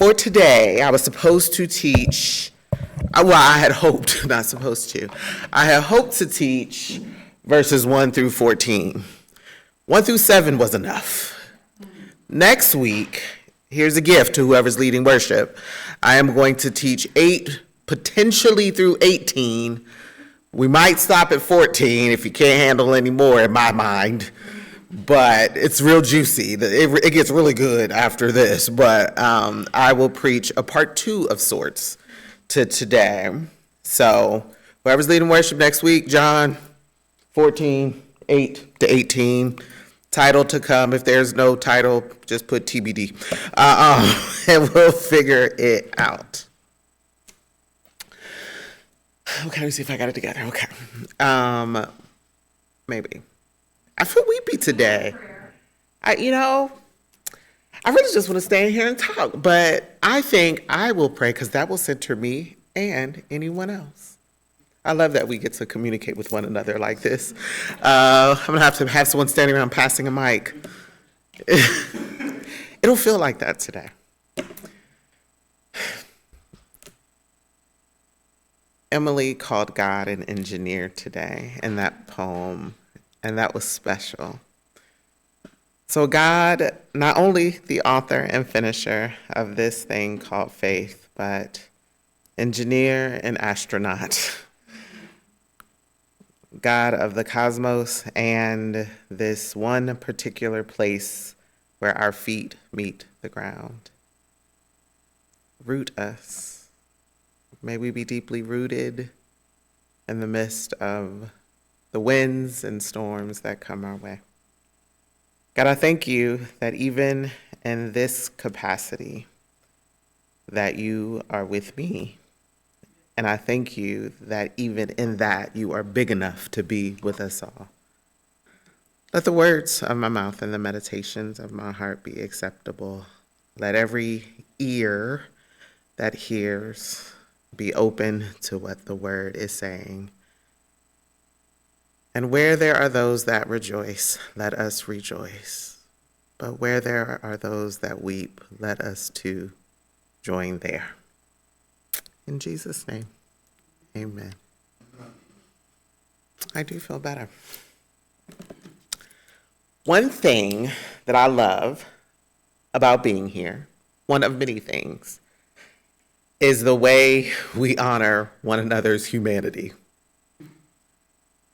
For today, I was supposed to teach, well, I had hoped, not supposed to, I had hoped to teach verses 1 through 14. 1 through 7 was enough. Next week, here's a gift to whoever's leading worship. I am going to teach 8, potentially through 18. We might stop at 14 if you can't handle any more in my mind. But it's real juicy. It gets really good after this. But I will preach a part 2 of sorts to today. So whoever's leading worship next week, John 14, 8 to 18. Title to come. If there's no title, just put TBD. And we'll figure it out. Okay, let me see if I got it together. Okay. Maybe. I feel weepy today. I really just want to stand here and talk, but I think I will pray because that will center me and anyone else. I love that we get to communicate with one another like this. I'm going to have someone standing around passing a mic. It'll feel like that today. Emily called God an engineer today in that poem. And that was special. So God, not only the author and finisher of this thing called faith, but engineer and astronaut. God of the cosmos and this one particular place where our feet meet the ground. Root us. May we be deeply rooted in the midst of the winds and storms that come our way. God, I thank you that even in this capacity, that you are with me. And I thank you that even in that, you are big enough to be with us all. Let the words of my mouth and the meditations of my heart be acceptable. Let every ear that hears be open to what the word is saying. And where there are those that rejoice, let us rejoice. But where there are those that weep, let us too join there. In Jesus' name, amen. I do feel better. One thing that I love about being here, one of many things, is the way we honor one another's humanity.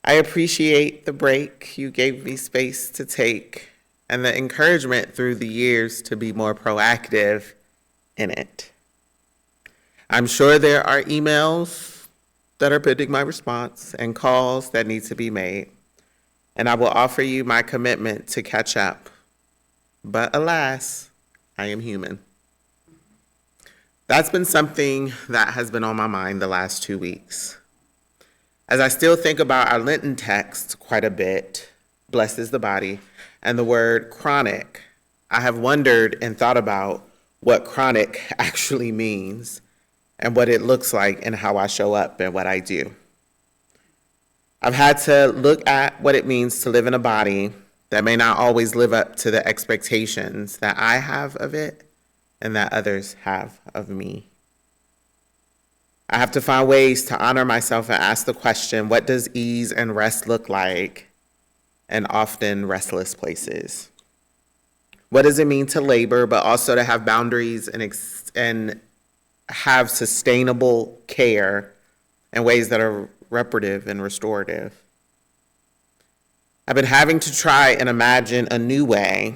I appreciate the break you gave me space to take and the encouragement through the years to be more proactive in it. I'm sure there are emails that are pending my response and calls that need to be made, and I will offer you my commitment to catch up. But alas, I am human. That's been something that has been on my mind the last 2 weeks. As I still think about our Lenten text quite a bit, blessed is the body, and the word chronic, I have wondered and thought about what chronic actually means and what it looks like and how I show up and what I do. I've had to look at what it means to live in a body that may not always live up to the expectations that I have of it and that others have of me. I have to find ways to honor myself and ask the question, what does ease and rest look like in often restless places? What does it mean to labor, but also to have boundaries and have sustainable care in ways that are reparative and restorative? I've been having to try and imagine a new way,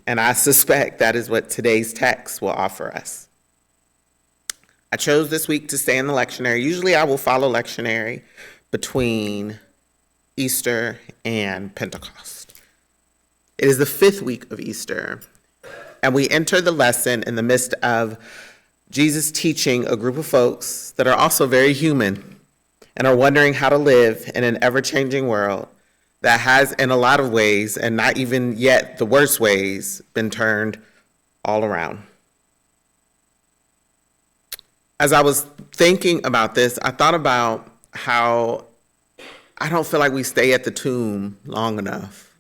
and I suspect that is what today's text will offer us. I chose this week to stay in the lectionary. Usually I will follow lectionary between Easter and Pentecost. It is the 5th week of Easter, and we enter the lesson in the midst of Jesus teaching a group of folks that are also very human and are wondering how to live in an ever-changing world that has, in a lot of ways, and not even yet the worst ways, been turned all around. As I was thinking about this, I thought about how I don't feel like we stay at the tomb long enough.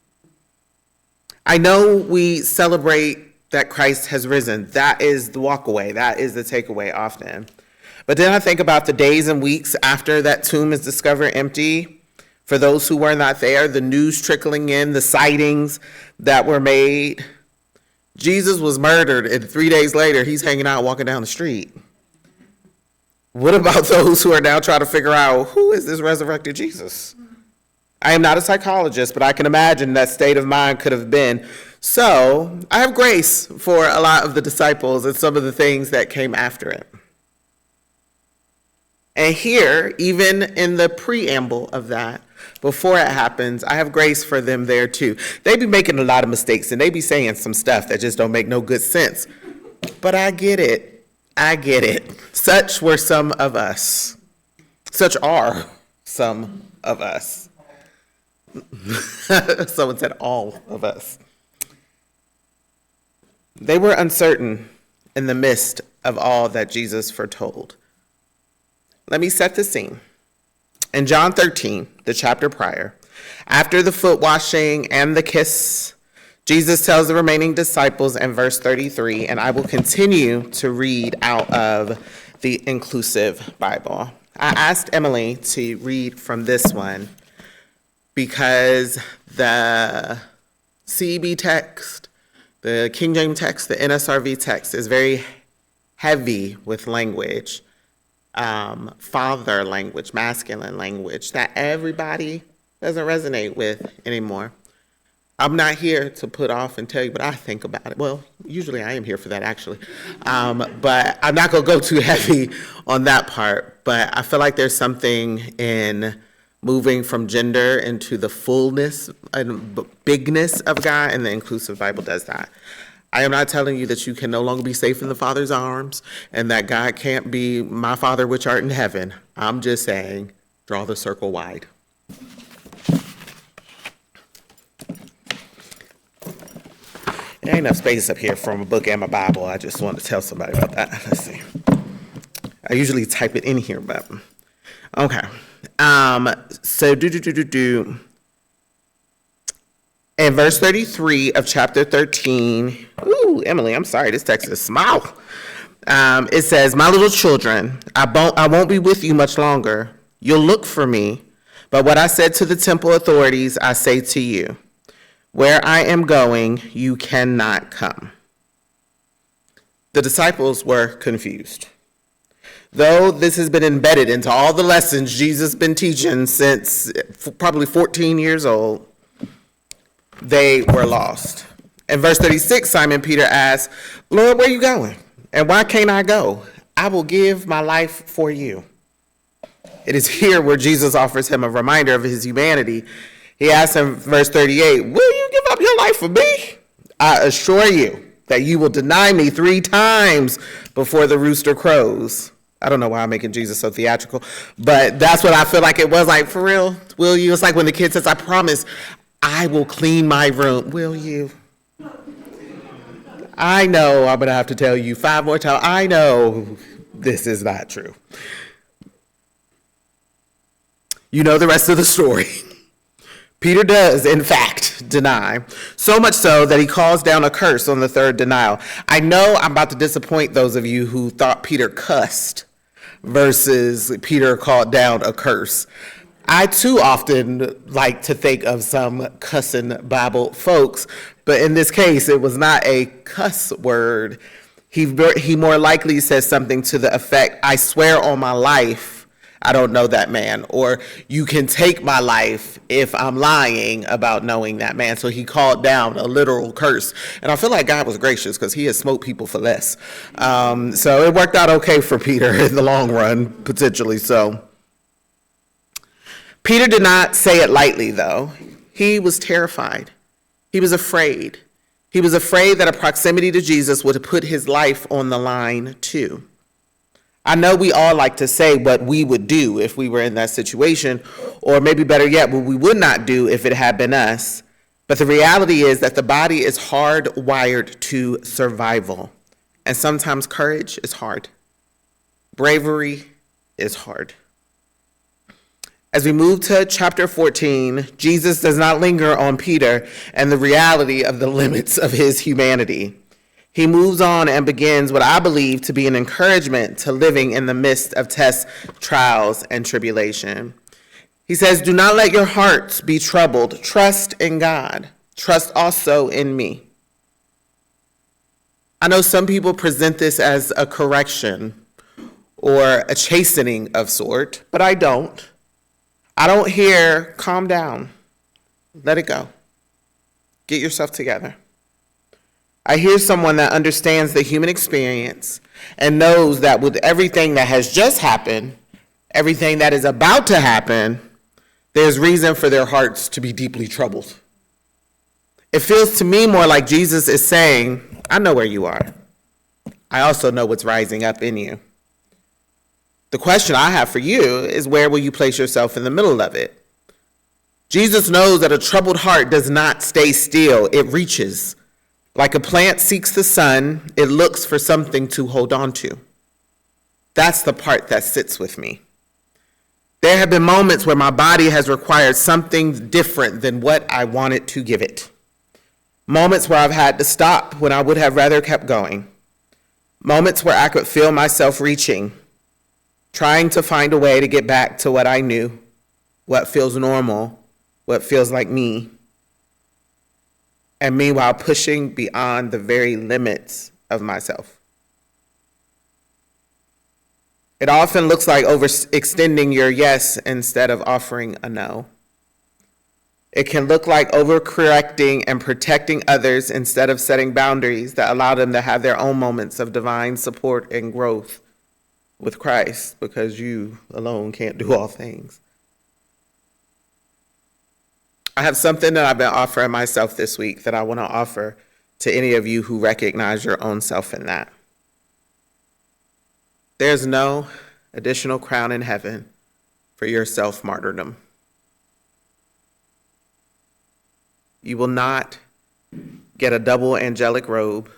I know we celebrate that Christ has risen. That is the walkaway. That is the takeaway often. But then I think about the days and weeks after that tomb is discovered empty. For those who were not there, the news trickling in, the sightings that were made. Jesus was murdered, and 3 days later, he's hanging out, walking down the street. What about those who are now trying to figure out, who is this resurrected Jesus? I am not a psychologist, but I can imagine that state of mind could have been. So I have grace for a lot of the disciples and some of the things that came after it. And here, even in the preamble of that, before it happens, I have grace for them there too. They be making a lot of mistakes and they be saying some stuff that just don't make no good sense. But I get it. I get it. Such were some of us. Such are some of us. Someone said all of us. They were uncertain in the midst of all that Jesus foretold. Let me set the scene. In John 13, the chapter prior, after the foot washing and the kiss, Jesus tells the remaining disciples in verse 33, and I will continue to read out of the Inclusive Bible. I asked Emily to read from this one because the CEB text, the King James text, the NSRV text is very heavy with language. Father language, masculine language that everybody doesn't resonate with anymore. I'm not here to put off and tell you what I think about it. Well, usually I am here for that actually. But I'm not going to go too heavy on that part. But I feel like there's something in moving from gender into the fullness and bigness of God, and the Inclusive Bible does that. I am not telling you that you can no longer be safe in the Father's arms and that God can't be my Father which art in heaven. I'm just saying, draw the circle wide. There ain't enough space up here from a book and my Bible. I just wanted to tell somebody about that. Let's see. I usually type it in here, but okay. So in verse 33 of chapter 13, ooh, Emily, I'm sorry, this text is small. It says, my little children, I won't be with you much longer. You'll look for me. But what I said to the temple authorities, I say to you, where I am going, you cannot come. The disciples were confused. Though this has been embedded into all the lessons Jesus has been teaching since probably 14 years old, they were lost. In verse 36, Simon Peter asked, Lord, where are you going? And why can't I go? I will give my life for you. It is here where Jesus offers him a reminder of his humanity. He asks in verse 38, will you give up your life for me? I assure you that you will deny me 3 times before the rooster crows. I don't know why I'm making Jesus so theatrical, but that's what I feel like it was like, for real. Will you? It's like when the kid says, I promise I will clean my room. Will you? I know I'm going to have to tell you 5 more times. I know this is not true. You know the rest of the story. Peter does, in fact, deny, so much so that he calls down a curse on the 3rd denial. I know I'm about to disappoint those of you who thought Peter cussed versus Peter called down a curse. I too often like to think of some cussing Bible folks, but in this case, it was not a cuss word. He more likely says something to the effect, I swear on my life, I don't know that man, or you can take my life if I'm lying about knowing that man. So he called down a literal curse. And I feel like God was gracious because he has smoked people for less. So it worked out okay for Peter in the long run, potentially so. Peter did not say it lightly, though. He was terrified. He was afraid. He was afraid that a proximity to Jesus would put his life on the line, too. I know we all like to say what we would do if we were in that situation, or maybe better yet, what we would not do if it had been us. But the reality is that the body is hardwired to survival. And sometimes courage is hard. Bravery is hard. As we move to chapter 14, Jesus does not linger on Peter and the reality of the limits of his humanity. He moves on and begins what I believe to be an encouragement to living in the midst of tests, trials, and tribulation. He says, "Do not let your hearts be troubled. Trust in God. Trust also in me." I know some people present this as a correction or a chastening of sort, but I don't. I don't hear, calm down, let it go, get yourself together. I hear someone that understands the human experience and knows that with everything that has just happened, everything that is about to happen, there's reason for their hearts to be deeply troubled. It feels to me more like Jesus is saying, I know where you are. I also know what's rising up in you. The question I have for you is, where will you place yourself in the middle of it? Jesus knows that a troubled heart does not stay still. It reaches. Like a plant seeks the sun, it looks for something to hold on to. That's the part that sits with me. There have been moments where my body has required something different than what I wanted to give it. Moments where I've had to stop when I would have rather kept going. Moments where I could feel myself reaching, trying to find a way to get back to what I knew, what feels normal, what feels like me. And meanwhile, pushing beyond the very limits of myself. It often looks like overextending your yes instead of offering a no. It can look like overcorrecting and protecting others instead of setting boundaries that allow them to have their own moments of divine support and growth with Christ, because you alone can't do all things. I have something that I've been offering myself this week that I want to offer to any of you who recognize your own self in that. There's no additional crown in heaven for your self-martyrdom. You will not get a double angelic robe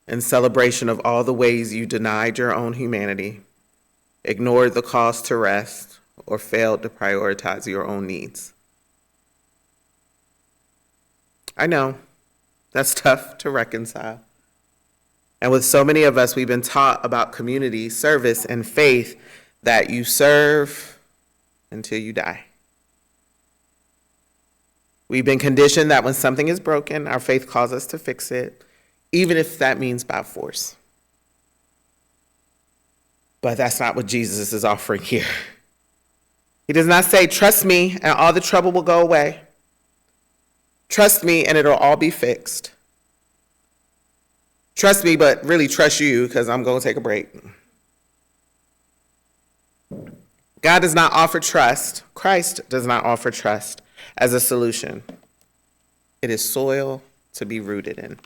in celebration of all the ways you denied your own humanity, ignored the cost to rest, or failed to prioritize your own needs. I know, that's tough to reconcile. And with so many of us, we've been taught about community, service, and faith that you serve until you die. We've been conditioned that when something is broken, our faith calls us to fix it, even if that means by force. But that's not what Jesus is offering here. He does not say, trust me and all the trouble will go away. Trust me and it'll all be fixed. Trust me, but really trust you because I'm going to take a break. God does not offer trust. Christ does not offer trust as a solution. It is soil to be rooted in.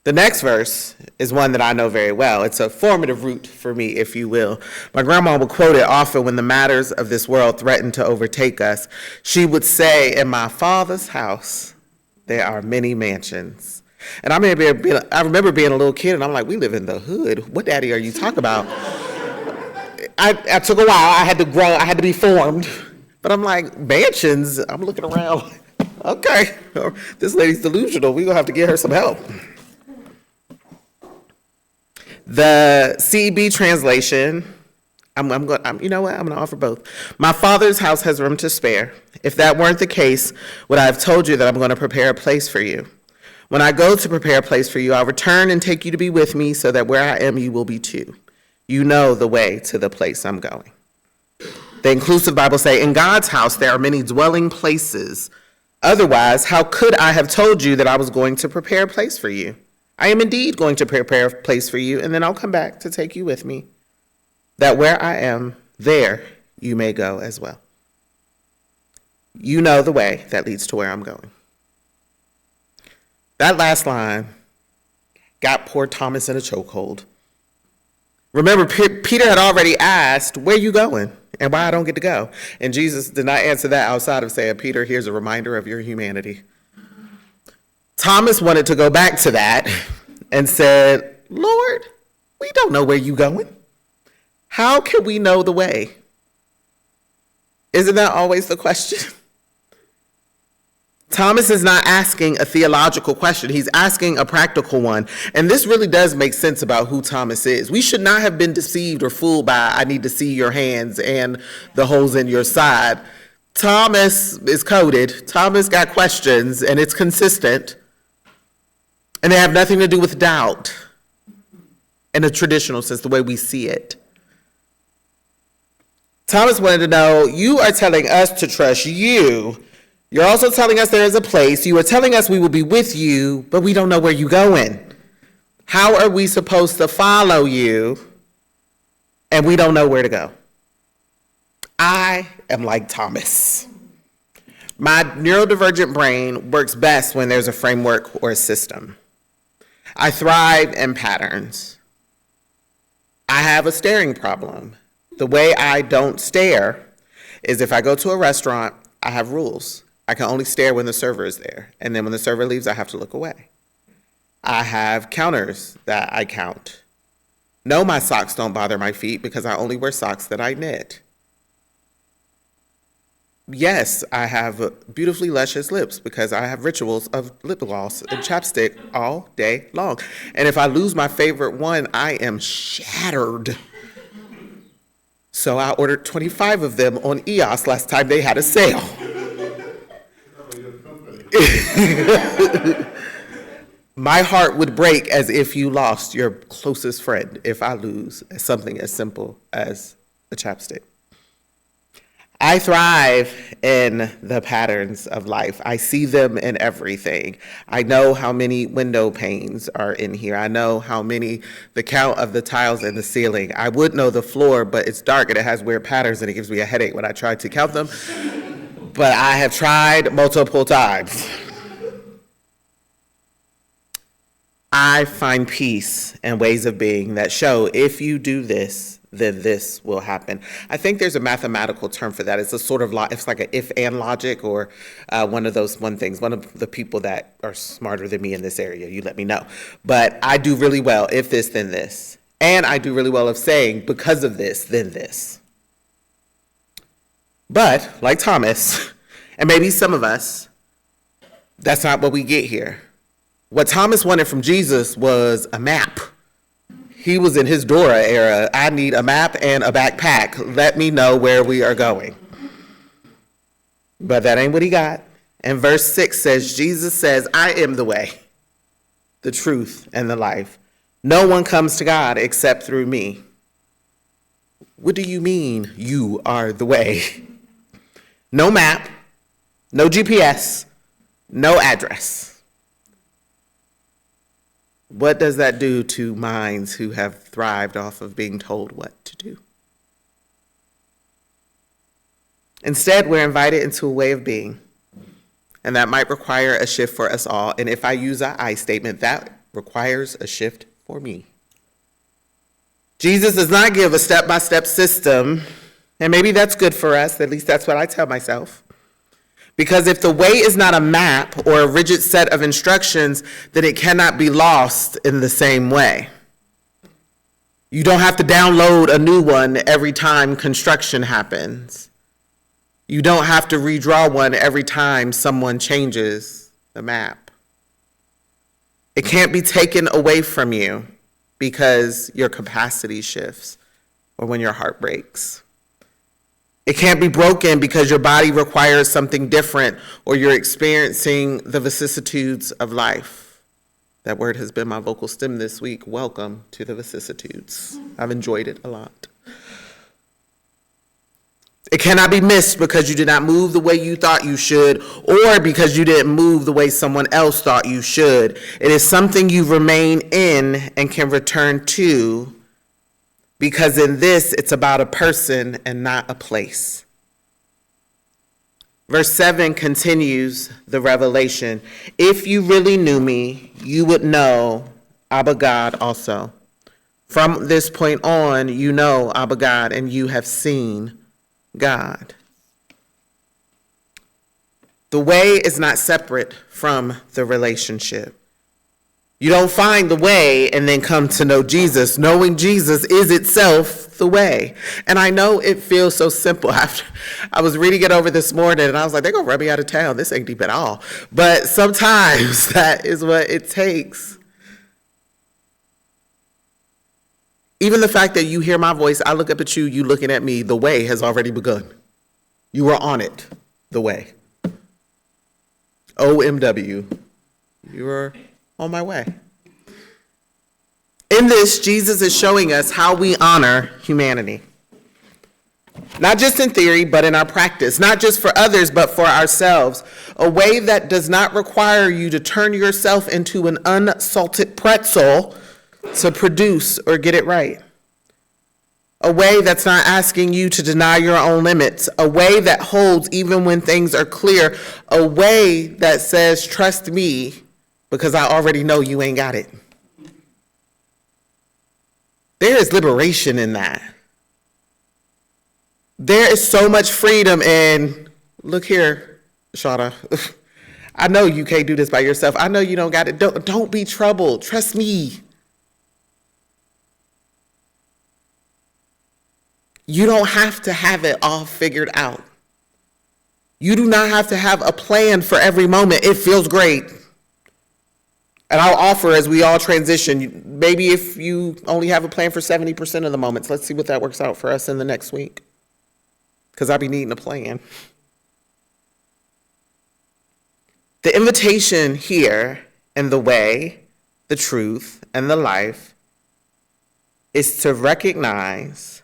The next verse is one that I know very well. It's a formative root for me, if you will. My grandma would quote it often when the matters of this world threatened to overtake us. She would say, in my Father's house, there are many mansions. And I remember being a little kid, and I'm like, we live in the hood. What daddy are you talking about? I took a while. I had to grow. I had to be formed. But I'm like, mansions? I'm looking around. Okay, this lady's delusional. We're going to have to get her some help. The CEB translation, you know what? I'm going to offer both. My Father's house has room to spare. If that weren't the case, would I have told you that I'm going to prepare a place for you? When I go to prepare a place for you, I'll return and take you to be with me so that where I am, you will be too. You know the way to the place I'm going. The inclusive Bible say, in God's house, there are many dwelling places. Otherwise, how could I have told you that I was going to prepare a place for you? I am indeed going to prepare a place for you, and then I'll come back to take you with me, that where I am, there you may go as well. You know the way that leads to where I'm going. That last line got poor Thomas in a chokehold. Remember, Peter had already asked, where are you going and why I don't get to go? And Jesus did not answer that outside of saying, Peter, here's a reminder of your humanity. Thomas wanted to go back to that and said, Lord, we don't know where you're going. How can we know the way? Isn't that always the question? Thomas is not asking a theological question. He's asking a practical one. And this really does make sense about who Thomas is. We should not have been deceived or fooled by, I need to see your hands and the holes in your side. Thomas is coded. Thomas got questions, and it's consistent. And they have nothing to do with doubt in a traditional sense, the way we see it. Thomas wanted to know, you are telling us to trust you. You're also telling us there is a place. You are telling us we will be with you, but we don't know where you're going. How are we supposed to follow you, and we don't know where to go? I am like Thomas. My neurodivergent brain works best when there's a framework or a system. I thrive in patterns. I have a staring problem. The way I don't stare is if I go to a restaurant, I have rules. I can only stare when the server is there. And then when the server leaves, I have to look away. I have counters that I count. No, my socks don't bother my feet because I only wear socks that I knit. Yes, I have beautifully luscious lips because I have rituals of lip gloss and chapstick all day long. And if I lose my favorite one, I am shattered. So I ordered 25 of them on EOS last time they had a sale. My heart would break as if you lost your closest friend if I lose something as simple as a chapstick. I thrive in the patterns of life. I see them in everything. I know how many window panes are in here. I know the count of the tiles in the ceiling. I would know the floor, but it's dark and it has weird patterns and it gives me a headache when I try to count them. But I have tried multiple times. I find peace and ways of being that show if you do this, then this will happen. I think there's a mathematical term for that. It's a sort of, it's like an if and logic, or one of things. One of the people that are smarter than me in this area, you let me know. But I do really well, if this, then this. And I do really well of saying, because of this, then this. But, like Thomas, and maybe some of us, that's not what we get here. What Thomas wanted from Jesus was a map. He was in his Dora era. I need a map and a backpack. Let me know where we are going. But that ain't what he got. And verse 6 says, Jesus says, I am the way, the truth, and the life. No one comes to God except through me. What do you mean you are the way? No map, no GPS, no address. What does that do to minds who have thrived off of being told what to do? Instead, we're invited into a way of being, and that might require a shift for us all. And if I use an I statement, that requires a shift for me. Jesus does not give a step-by-step system, and maybe that's good for us. At least that's what I tell myself. Because if the way is not a map or a rigid set of instructions, then it cannot be lost in the same way. You don't have to download a new one every time construction happens. You don't have to redraw one every time someone changes the map. It can't be taken away from you because your capacity shifts or when your heart breaks. It can't be broken because your body requires something different or you're experiencing the vicissitudes of life. That word has been my vocal stem this week. Welcome to the vicissitudes. I've enjoyed it a lot. It cannot be missed because you did not move the way you thought you should or because you didn't move the way someone else thought you should. It is something you remain in and can return to, because in this, it's about a person and not a place. Verse 7 continues the revelation. If you really knew me, you would know Abba God also. From this point on, you know Abba God and you have seen God. The way is not separate from the relationship. You don't find the way and then come to know Jesus. Knowing Jesus is itself the way. And I know it feels so simple. After I was reading it over this morning and I was like, they're going to run me out of town. This ain't deep at all. But sometimes that is what it takes. Even the fact that you hear my voice, I look up at you, you looking at me, the way has already begun. You are on it, the way. OMW, you are on my way. In this, Jesus is showing us how we honor humanity. Not just in theory, but in our practice. Not just for others, but for ourselves. A way that does not require you to turn yourself into an unsalted pretzel to produce or get it right. A way that's not asking you to deny your own limits. A way that holds even when things are clear. A way that says, trust me, because I already know you ain't got it. There is liberation in that. There is so much freedom in, look here, Shana. I know you can't do this by yourself. I know you don't got it. Don't be troubled. Trust me. You don't have to have it all figured out. You do not have to have a plan for every moment. It feels great. And I'll offer as we all transition, maybe if you only have a plan for 70% of the moments, let's see what that works out for us in the next week. Because I'll be needing a plan. The invitation here and the way, the truth, and the life is to recognize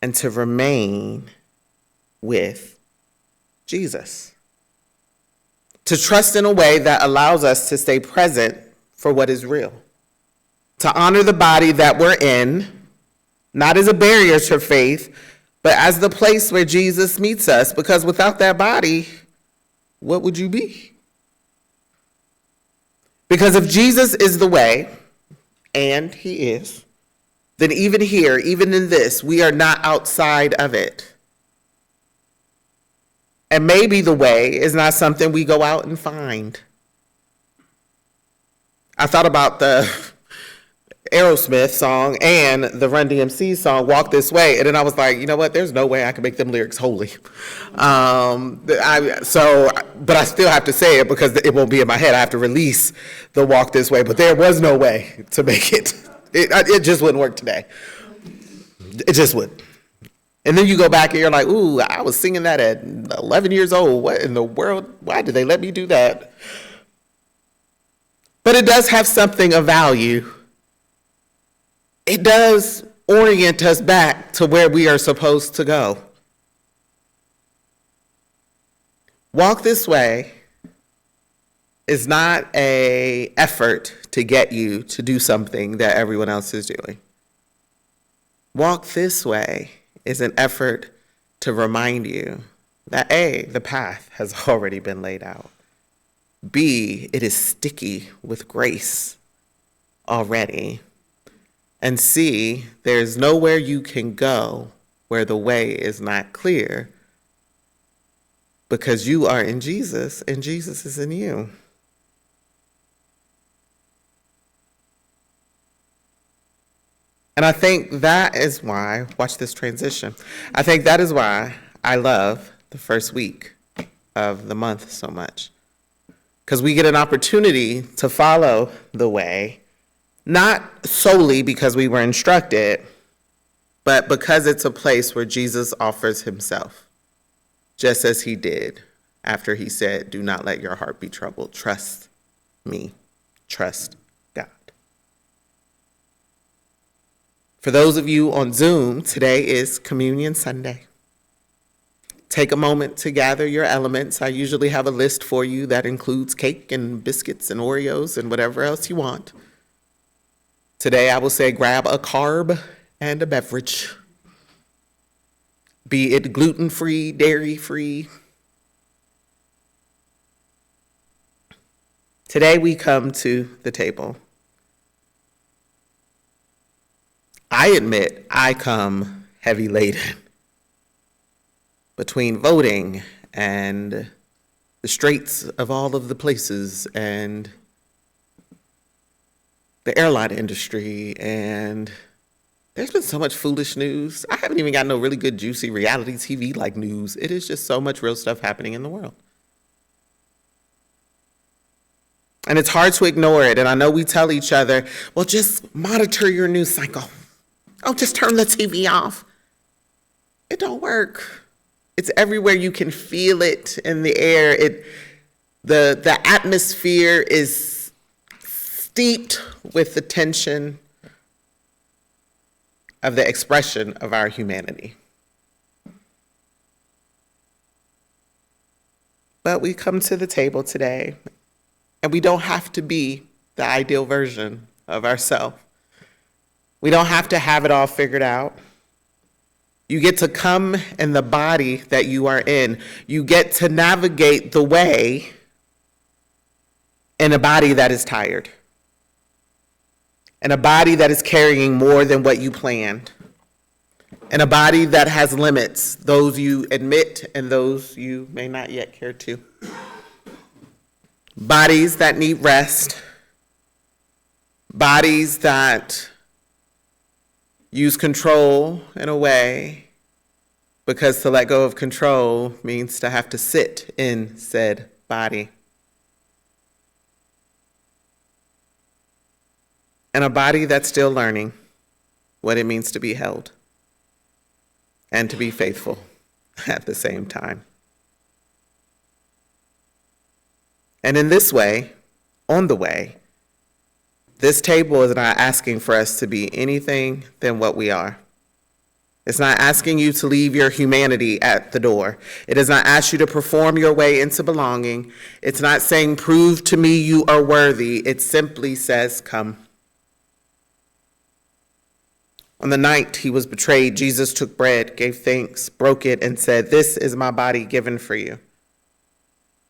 and to remain with Jesus. To trust in a way that allows us to stay present for what is real. To honor the body that we're in, not as a barrier to faith, but as the place where Jesus meets us. Because without that body, what would you be? Because if Jesus is the way, and he is, then even here, even in this, we are not outside of it. And maybe the way is not something we go out and find. I thought about the Aerosmith song and the Run DMC song, Walk This Way. And then I was like, you know what? There's no way I can make them lyrics holy. But I still have to say it because it won't be in my head. I have to release the Walk This Way. But there was no way to make it. It just wouldn't work today. It just wouldn't. And then you go back and you're like, ooh, I was singing that at 11 years old. What in the world? Why did they let me do that? But it does have something of value. It does orient us back to where we are supposed to go. Walk this way is not an effort to get you to do something that everyone else is doing. Walk this way is an effort to remind you that A, the path has already been laid out. B, it is sticky with grace already. And C, there's nowhere you can go where the way is not clear because you are in Jesus and Jesus is in you. And I think that is why, watch this transition, I think that is why I love the first week of the month so much. Because we get an opportunity to follow the way, not solely because we were instructed, but because it's a place where Jesus offers himself, just as he did after he said, do not let your heart be troubled. Trust me. Trust God. For those of you on Zoom, today is Communion Sunday. Take a moment to gather your elements. I usually have a list for you that includes cake and biscuits and Oreos and whatever else you want. Today I will say grab a carb and a beverage, be it gluten-free, dairy-free. Today we come to the table. I admit I come heavy laden between voting and the straits of all of the places and the airline industry, and there's been so much foolish news. I haven't even got no really good, juicy reality TV like news. It is just so much real stuff happening in the world. And it's hard to ignore it. And I know we tell each other, well, just monitor your news cycle. Oh, just turn the TV off. It don't work. It's everywhere. You can feel it in the air. The atmosphere is steeped with the tension of the expression of our humanity. But we come to the table today, and we don't have to be the ideal version of ourselves. We don't have to have it all figured out. You get to come in the body that you are in. You get to navigate the way in a body that is tired, in a body that is carrying more than what you planned, in a body that has limits, those you admit and those you may not yet care to. Bodies that need rest, bodies that use control in a way, because to let go of control means to have to sit in said body. And a body that's still learning what it means to be held and to be faithful at the same time. And in this way, on the way, this table is not asking for us to be anything than what we are. It's not asking you to leave your humanity at the door. It does not ask you to perform your way into belonging. It's not saying, prove to me you are worthy. It simply says, come. On the night he was betrayed, Jesus took bread, gave thanks, broke it, and said, "This is my body given for you."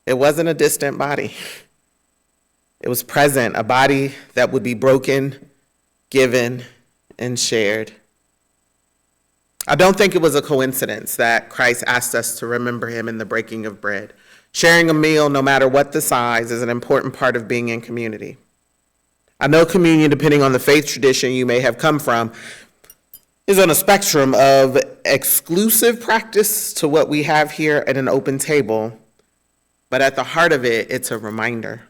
It wasn't a distant body. It was present, a body that would be broken, given, and shared. I don't think it was a coincidence that Christ asked us to remember him in the breaking of bread. Sharing a meal, no matter what the size, is an important part of being in community. I know communion, depending on the faith tradition you may have come from, is on a spectrum of exclusive practice to what we have here at an open table, but at the heart of it, it's a reminder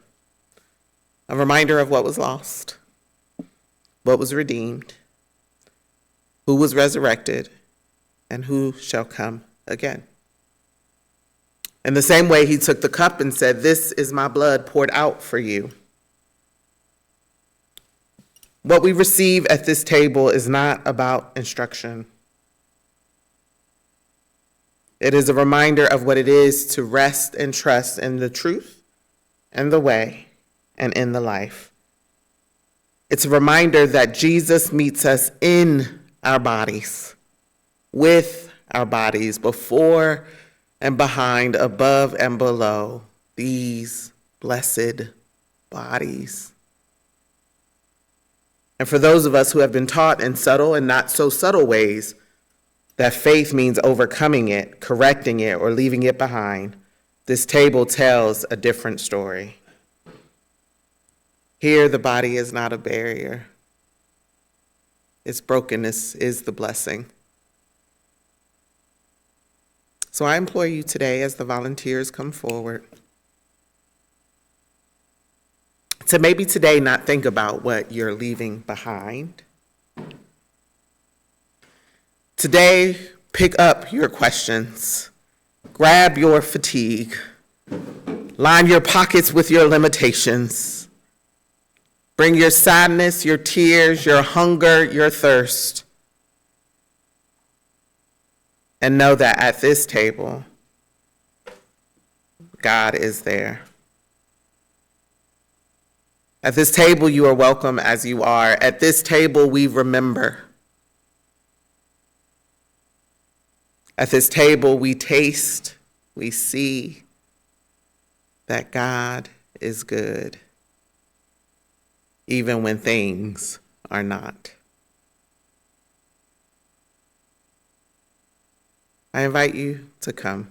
of what was lost, what was redeemed, who was resurrected, and who shall come again. In the same way, he took the cup and said, "This is my blood poured out for you." What we receive at this table is not about instruction. It is a reminder of what it is to rest and trust in the truth and the way and in the life. It's a reminder that Jesus meets us in our bodies, with our bodies, before and behind, above and below these blessed bodies. And for those of us who have been taught in subtle and not so subtle ways that faith means overcoming it, correcting it, or leaving it behind, this table tells a different story. Here, the body is not a barrier. Its brokenness is the blessing. So I implore you today, as the volunteers come forward, to maybe today not think about what you're leaving behind. Today, pick up your questions, grab your fatigue, line your pockets with your limitations, bring your sadness, your tears, your hunger, your thirst, and know that at this table, God is there. At this table, you are welcome as you are. At this table, we remember. At this table, we taste, we see that God is good, even when things are not. I invite you to come.